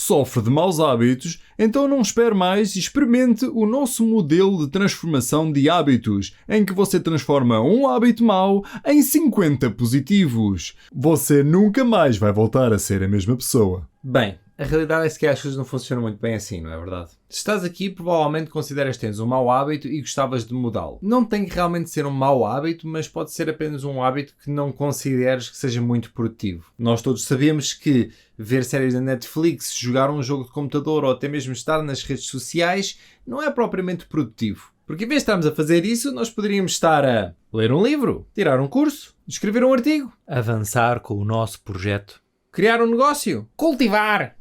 Sofre de maus hábitos? Então não espere mais e experimente o nosso modelo de transformação de hábitos, em que você transforma um hábito mau em 50 positivos. Você nunca mais vai voltar a ser a mesma pessoa. Bem, a realidade é que as coisas não funcionam muito bem assim, não é verdade? Se estás aqui, provavelmente consideras que tens um mau hábito e gostavas de mudá-lo. Não tem que realmente ser um mau hábito, mas pode ser apenas um hábito que não consideres que seja muito produtivo. Nós todos sabemos que ver séries da Netflix, jogar um jogo de computador ou até mesmo estar nas redes sociais não é propriamente produtivo. Porque em vez de estarmos a fazer isso, nós poderíamos estar a ler um livro, tirar um curso, escrever um artigo, Avançar com o nosso projeto. criar um negócio, cultivar.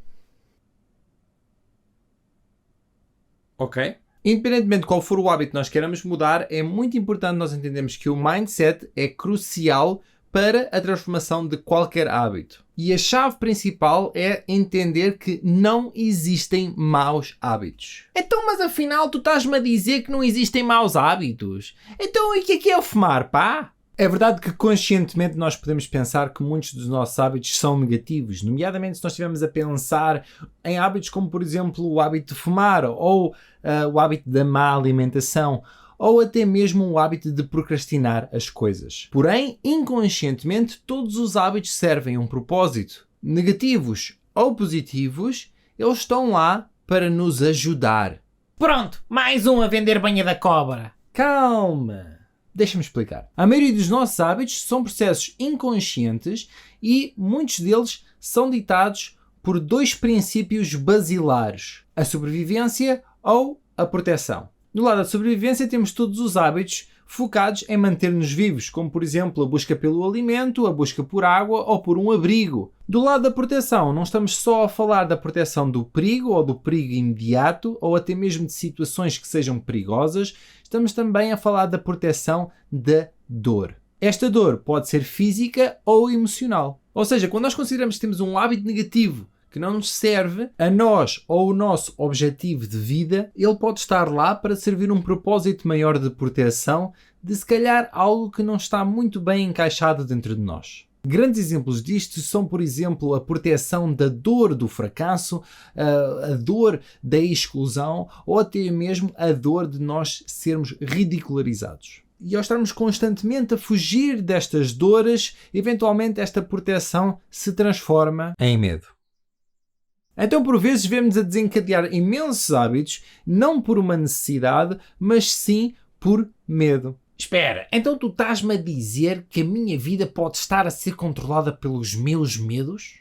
Ok? Independentemente de qual for o hábito que nós queiramos mudar, é muito importante nós entendermos que o mindset é crucial para a transformação de qualquer hábito. E a chave principal é entender que não existem maus hábitos. Então, mas afinal tu estás-me a dizer que não existem maus hábitos? Então, e o que é o fumar, pá? É verdade que conscientemente nós podemos pensar que muitos dos nossos hábitos são negativos, nomeadamente se nós estivermos a pensar em hábitos como, por exemplo, o hábito de fumar ou o hábito da má alimentação ou até mesmo o hábito de procrastinar as coisas. Porém, inconscientemente, todos os hábitos servem a um propósito. Negativos ou positivos, eles estão lá para nos ajudar. Pronto, mais um a vender banha da cobra. Calma! Deixa-me explicar. A maioria dos nossos hábitos são processos inconscientes e muitos deles são ditados por dois princípios basilares: a sobrevivência ou a proteção. No lado da sobrevivência temos todos os hábitos focados em manter-nos vivos, como por exemplo a busca pelo alimento, a busca por água ou por um abrigo. Do lado da proteção, não estamos só a falar da proteção do perigo ou do perigo imediato ou até mesmo de situações que sejam perigosas, estamos também a falar da proteção da dor. Esta dor pode ser física ou emocional. Ou seja, quando nós consideramos que temos um hábito negativo que não nos serve a nós ou o nosso objetivo de vida, ele pode estar lá para servir um propósito maior de proteção de se calhar algo que não está muito bem encaixado dentro de nós. Grandes exemplos disto são, por exemplo, a proteção da dor do fracasso, a dor da exclusão ou até mesmo a dor de nós sermos ridicularizados. E ao estarmos constantemente a fugir destas dores, eventualmente esta proteção se transforma em medo. Então, por vezes, vemos a desencadear imensos hábitos, não por uma necessidade, mas sim por medo. Espera, então tu estás-me a dizer que a minha vida pode estar a ser controlada pelos meus medos?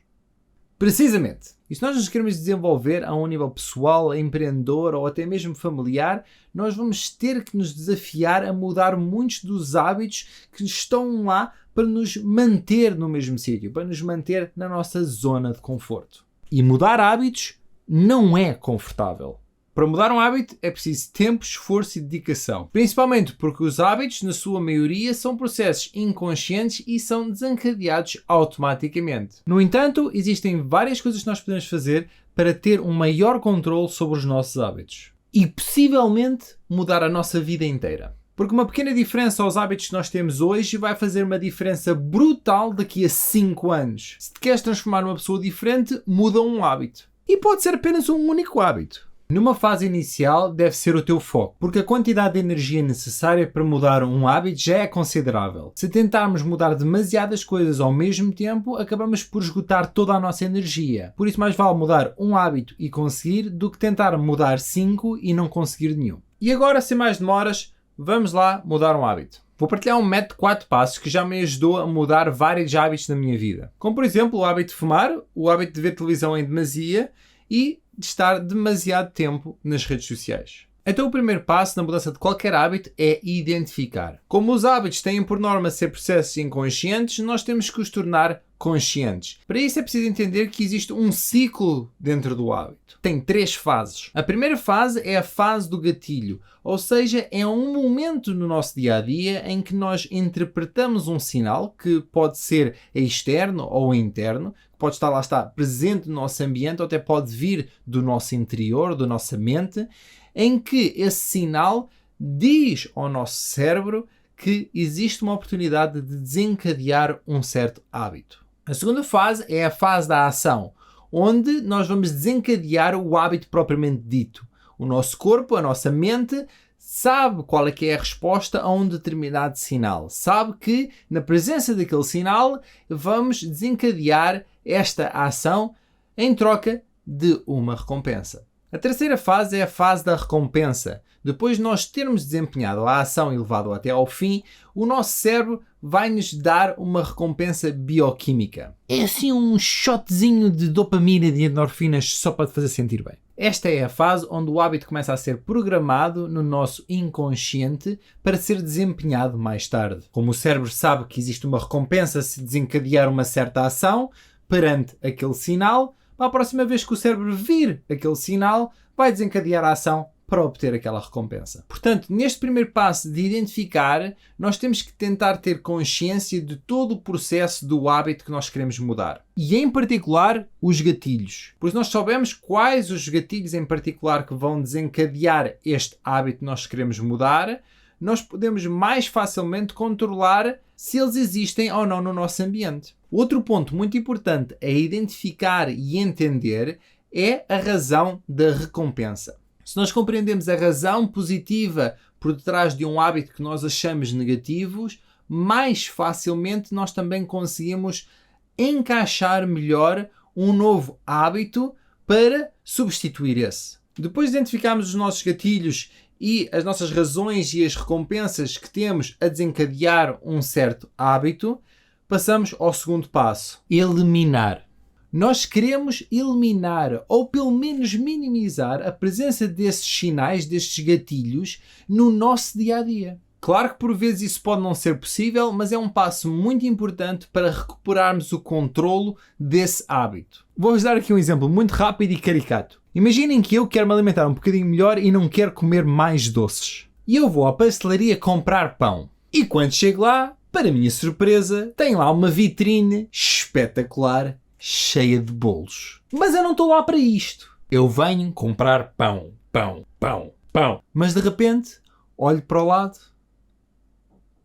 Precisamente. E se nós nos queremos desenvolver a um nível pessoal, empreendedor ou até mesmo familiar, nós vamos ter que nos desafiar a mudar muitos dos hábitos que estão lá para nos manter no mesmo sítio, para nos manter na nossa zona de conforto. E mudar hábitos não é confortável. Para mudar um hábito é preciso tempo, esforço e dedicação. Principalmente porque os hábitos, na sua maioria, são processos inconscientes e são desencadeados automaticamente. No entanto, existem várias coisas que nós podemos fazer para ter um maior controle sobre os nossos hábitos. E possivelmente mudar a nossa vida inteira. Porque uma pequena diferença aos hábitos que nós temos hoje vai fazer uma diferença brutal daqui a 5 anos. Se te queres transformar numa pessoa diferente, muda um hábito. E pode ser apenas um único hábito. Numa fase inicial deve ser o teu foco, porque a quantidade de energia necessária para mudar um hábito já é considerável. Se tentarmos mudar demasiadas coisas ao mesmo tempo, acabamos por esgotar toda a nossa energia. Por isso mais vale mudar um hábito e conseguir do que tentar mudar 5 e não conseguir nenhum. E agora, sem mais demoras, vamos lá mudar um hábito. Vou partilhar um método de 4 passos que já me ajudou a mudar vários hábitos na minha vida. Como por exemplo o hábito de fumar, o hábito de ver televisão em demasia e de estar demasiado tempo nas redes sociais. Então o primeiro passo na mudança de qualquer hábito é identificar. Como os hábitos têm por norma ser processos inconscientes, nós temos que os tornar conscientes. Para isso é preciso entender que existe um ciclo dentro do hábito. Tem 3 fases. A primeira fase é a fase do gatilho, ou seja, é um momento no nosso dia-a-dia em que nós interpretamos um sinal que pode ser externo ou interno, que pode estar lá, está presente no nosso ambiente ou até pode vir do nosso interior, da nossa mente, em que esse sinal diz ao nosso cérebro que existe uma oportunidade de desencadear um certo hábito. A segunda fase é a fase da ação, onde nós vamos desencadear o hábito propriamente dito. O nosso corpo, a nossa mente, sabe qual é que é a resposta a um determinado sinal. Sabe que, na presença daquele sinal, vamos desencadear esta ação em troca de uma recompensa. A terceira fase é a fase da recompensa. Depois de nós termos desempenhado a ação e levado até ao fim, o nosso cérebro vai nos dar uma recompensa bioquímica. É assim um shotzinho de dopamina e de endorfinas só para te fazer sentir bem. Esta é a fase onde o hábito começa a ser programado no nosso inconsciente para ser desempenhado mais tarde. Como o cérebro sabe que existe uma recompensa se desencadear uma certa ação perante aquele sinal, para a próxima vez que o cérebro vir aquele sinal, vai desencadear a ação para obter aquela recompensa. Portanto, neste primeiro passo de identificar, nós temos que tentar ter consciência de todo o processo do hábito que nós queremos mudar. E em particular, os gatilhos. Pois nós sabemos quais os gatilhos em particular que vão desencadear este hábito que nós queremos mudar, nós podemos mais facilmente controlar se eles existem ou não no nosso ambiente. Outro ponto muito importante a identificar e entender é a razão da recompensa. Se nós compreendemos a razão positiva por detrás de um hábito que nós achamos negativos, mais facilmente nós também conseguimos encaixar melhor um novo hábito para substituir esse. Depois de identificarmos os nossos gatilhos e as nossas razões e as recompensas que temos a desencadear um certo hábito, passamos ao segundo passo: eliminar. Nós queremos eliminar ou pelo menos minimizar a presença desses sinais, destes gatilhos, no nosso dia-a-dia. Claro que por vezes isso pode não ser possível, mas é um passo muito importante para recuperarmos o controlo desse hábito. Vou-vos dar aqui um exemplo muito rápido e caricato. Imaginem que eu quero me alimentar um bocadinho melhor e não quero comer mais doces. E eu vou à pastelaria comprar pão. E quando chego lá, para minha surpresa, tem lá uma vitrine espetacular, cheia de bolos. Mas eu não estou lá para isto. Eu venho comprar pão, pão, pão, pão. Mas de repente, olho para o lado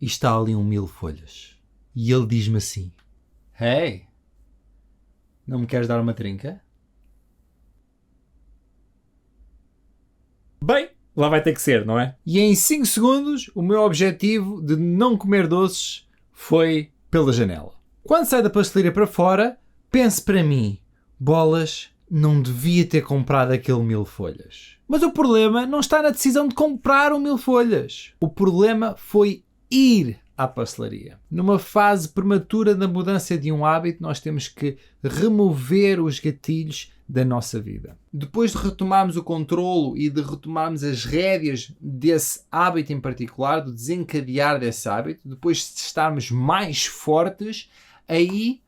e está ali um mil-folhas. E ele diz-me assim: Hey, não me queres dar uma trinca? Bem, lá vai ter que ser, não é? E em 5 segundos, o meu objetivo de não comer doces foi pela janela. Quando saio da pastelaria para fora, penso para mim: bolas, não devia ter comprado aquele mil-folhas. Mas o problema não está na decisão de comprar o mil-folhas. O problema foi ir à pastelaria. Numa fase prematura da mudança de um hábito, nós temos que remover os gatilhos da nossa vida. Depois de retomarmos o controlo e de retomarmos as rédeas desse hábito em particular, do desencadear desse hábito, depois de estarmos mais fortes, aí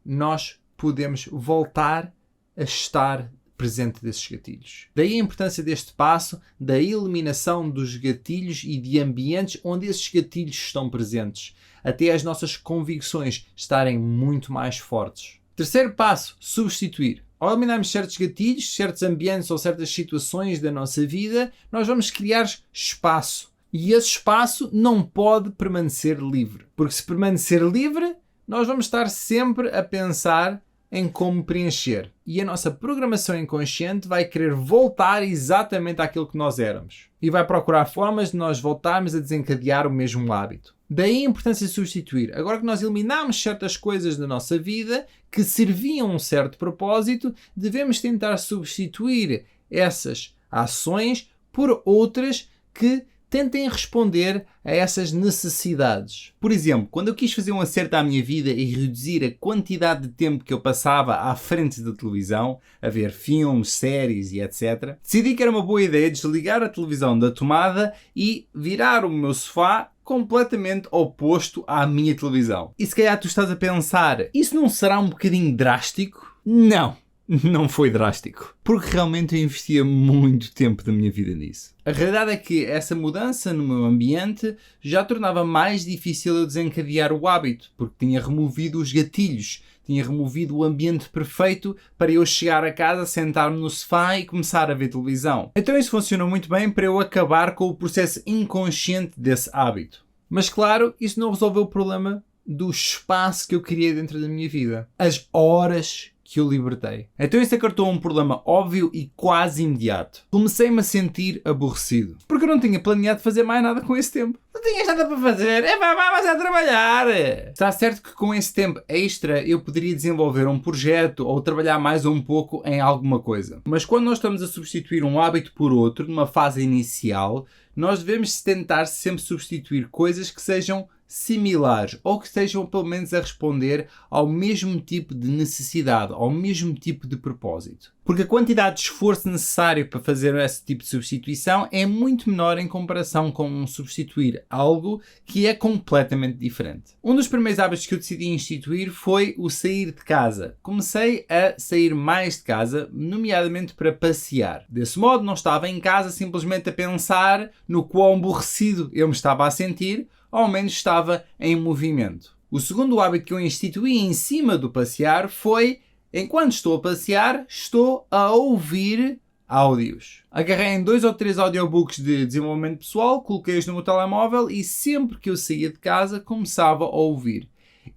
nós podemos voltar a estar presente desses gatilhos. Daí a importância deste passo da eliminação dos gatilhos e de ambientes onde esses gatilhos estão presentes, até as nossas convicções estarem muito mais fortes. Terceiro passo: substituir. Ao eliminarmos certos gatilhos, certos ambientes ou certas situações da nossa vida, nós vamos criar espaço. E esse espaço não pode permanecer livre. Porque se permanecer livre, nós vamos estar sempre a pensar em como preencher. E a nossa programação inconsciente vai querer voltar exatamente àquilo que nós éramos. E vai procurar formas de nós voltarmos a desencadear o mesmo hábito. Daí a importância de substituir. Agora que nós eliminamos certas coisas da nossa vida que serviam a um certo propósito, devemos tentar substituir essas ações por outras que tentem responder a essas necessidades. Por exemplo, quando eu quis fazer um acerto à minha vida e reduzir a quantidade de tempo que eu passava à frente da televisão, a ver filmes, séries e etc., decidi que era uma boa ideia desligar a televisão da tomada e virar o meu sofá completamente oposto à minha televisão. E se calhar tu estás a pensar, isso não será um bocadinho drástico? Não. Não foi drástico, porque realmente eu investia muito tempo da minha vida nisso. A realidade é que essa mudança no meu ambiente já tornava mais difícil eu desencadear o hábito, porque tinha removido os gatilhos, tinha removido o ambiente perfeito para eu chegar a casa, sentar-me no sofá e começar a ver televisão. Então isso funcionou muito bem para eu acabar com o processo inconsciente desse hábito. Mas claro, isso não resolveu o problema do espaço que eu queria dentro da minha vida. As horas que eu libertei. Então isso acartou um problema óbvio e quase imediato. Comecei-me a sentir aborrecido, porque eu não tinha planeado fazer mais nada com esse tempo. Não tinhas nada para fazer, vai a trabalhar. Está certo que com esse tempo extra eu poderia desenvolver um projeto ou trabalhar mais um pouco em alguma coisa. Mas quando nós estamos a substituir um hábito por outro, numa fase inicial, nós devemos tentar sempre substituir coisas que sejam similares ou que estejam pelo menos a responder ao mesmo tipo de necessidade, ao mesmo tipo de propósito. Porque a quantidade de esforço necessário para fazer esse tipo de substituição é muito menor em comparação com substituir algo que é completamente diferente. Um dos primeiros hábitos que eu decidi instituir foi o sair de casa. Comecei a sair mais de casa, nomeadamente para passear. Desse modo, não estava em casa simplesmente a pensar no quão aborrecido eu me estava a sentir, ao menos estava em movimento. O segundo hábito que eu instituí em cima do passear foi, enquanto estou a passear, estou a ouvir áudios. Agarrei em 2 ou 3 audiobooks de desenvolvimento pessoal, coloquei-os no meu telemóvel e sempre que eu saía de casa começava a ouvir.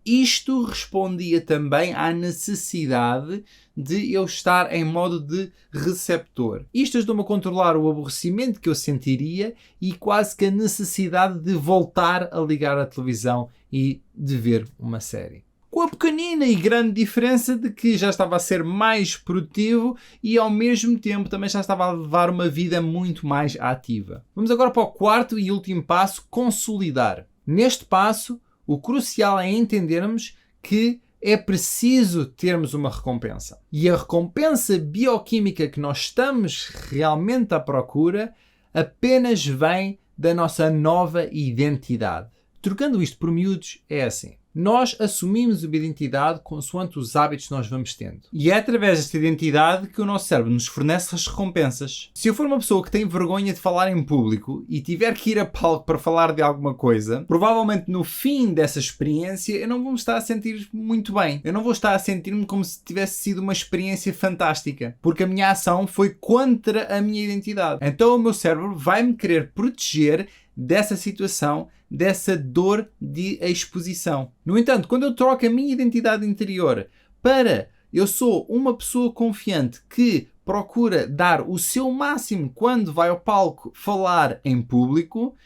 Isto respondia também à necessidade de eu estar em modo de receptor. Isto ajudou-me a controlar o aborrecimento que eu sentiria e quase que a necessidade de voltar a ligar a televisão e de ver uma série. Com a pequenina e grande diferença de que já estava a ser mais produtivo e ao mesmo tempo também já estava a levar uma vida muito mais ativa. Vamos agora para o quarto e último passo, consolidar. Neste passo, o crucial é entendermos que é preciso termos uma recompensa. E a recompensa bioquímica que nós estamos realmente à procura apenas vem da nossa nova identidade. Trocando isto por miúdos, é assim. Nós assumimos uma identidade consoante os hábitos que nós vamos tendo. E é através desta identidade que o nosso cérebro nos fornece as recompensas. Se eu for uma pessoa que tem vergonha de falar em público e tiver que ir a palco para falar de alguma coisa, provavelmente no fim dessa experiência eu não vou me estar a sentir muito bem. Eu não vou estar a sentir-me como se tivesse sido uma experiência fantástica. Porque a minha ação foi contra a minha identidade. Então o meu cérebro vai-me querer proteger dessa situação, dessa dor de exposição. No entanto, quando eu troco a minha identidade interior para eu sou uma pessoa confiante que procura dar o seu máximo quando vai ao palco falar em público,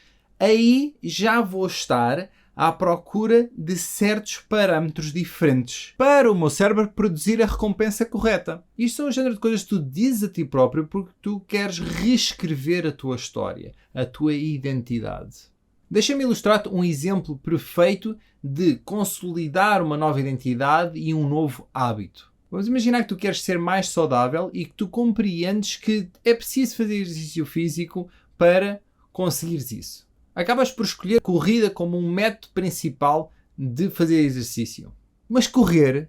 aí já vou estar à procura de certos parâmetros diferentes para o meu cérebro produzir a recompensa correta. Isto são o género de coisas que tu dizes a ti próprio porque tu queres reescrever a tua história, a tua identidade. Deixa-me ilustrar-te um exemplo perfeito de consolidar uma nova identidade e um novo hábito. Vamos imaginar que tu queres ser mais saudável e que tu compreendes que é preciso fazer exercício físico para conseguires isso. Acabas por escolher corrida como um método principal de fazer exercício. Mas correr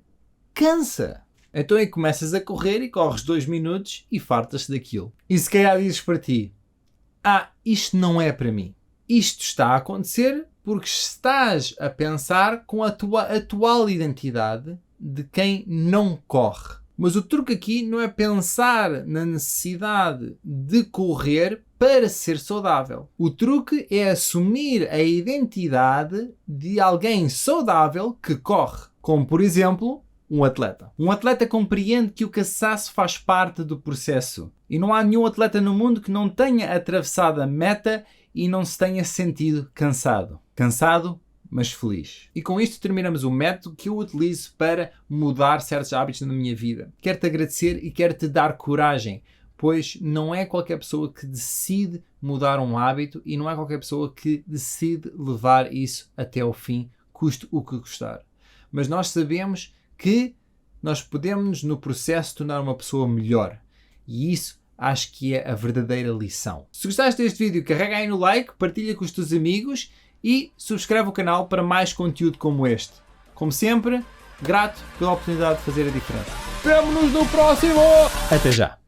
cansa. Então aí começas a correr e corres 2 minutos e fartas-te daquilo. E se calhar dizes para ti, isto não é para mim. Isto está a acontecer porque estás a pensar com a tua atual identidade de quem não corre. Mas o truque aqui não é pensar na necessidade de correr para ser saudável. O truque é assumir a identidade de alguém saudável que corre. Como, por exemplo, um atleta. Um atleta compreende que o cansaço faz parte do processo. E não há nenhum atleta no mundo que não tenha atravessado a meta e não se tenha sentido cansado. Cansado, mas feliz. E com isto terminamos o método que eu utilizo para mudar certos hábitos na minha vida. Quero-te agradecer e quero-te dar coragem, pois não é qualquer pessoa que decide mudar um hábito e não é qualquer pessoa que decide levar isso até ao fim, custe o que custar. Mas nós sabemos que nós podemos no processo tornar uma pessoa melhor. E isso acho que é a verdadeira lição. Se gostaste deste vídeo, carrega aí no like, partilha com os teus amigos e subscreve o canal para mais conteúdo como este. Como sempre, grato pela oportunidade de fazer a diferença. Vemo-nos no próximo! Até já!